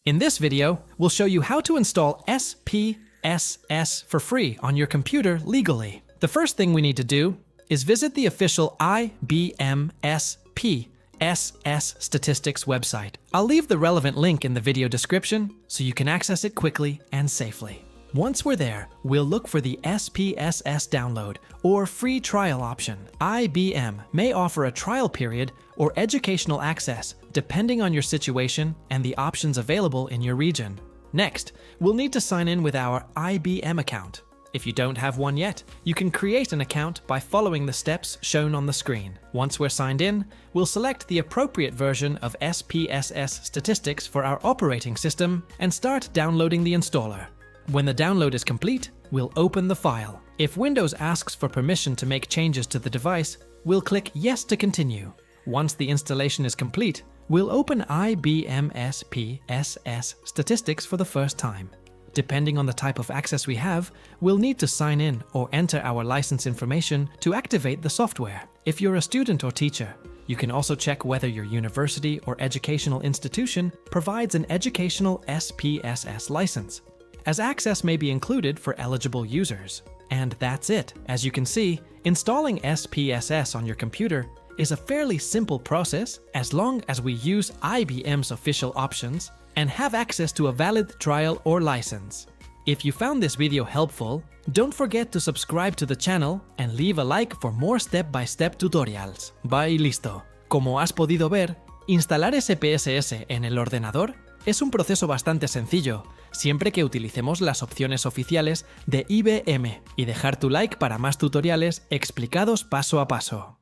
In this video, we'll show you how to install SPSS for free on your computer legally. The first thing we need to do is visit the official IBM SPSS Statistics website. I'll leave the relevant link in the video description so you can access it quickly and safely. Once we're there, we'll look for the SPSS download or free trial option. IBM may offer a trial period or educational access depending on your situation and the options available in your region. Next, we'll need to sign in with our IBM account. If you don't have one yet, you can create an account by following the steps shown on the screen. Once we're signed in, we'll select the appropriate version of SPSS Statistics for our operating system and start downloading the installer. When the download is complete, we'll open the file. If Windows asks for permission to make changes to the device, we'll click Yes to continue. Once the installation is complete, we'll open IBM SPSS Statistics for the first time. Depending on the type of access we have, we'll need to sign in or enter our license information to activate the software. If you're a student or teacher, you can also check whether your university or educational institution provides an educational SPSS license, as access may be included for eligible users. And that's it. As you can see, installing SPSS on your computer is a fairly simple process as long as we use IBM's official options and have access to a valid trial or license. If you found this video helpful, don't forget to subscribe to the channel and leave a like for more step-by-step tutorials. Bye, listo. Como has podido ver, instalar SPSS en el ordenador es un proceso bastante sencillo, siempre que utilicemos las opciones oficiales de IBM, y dejar tu like para más tutoriales explicados paso a paso.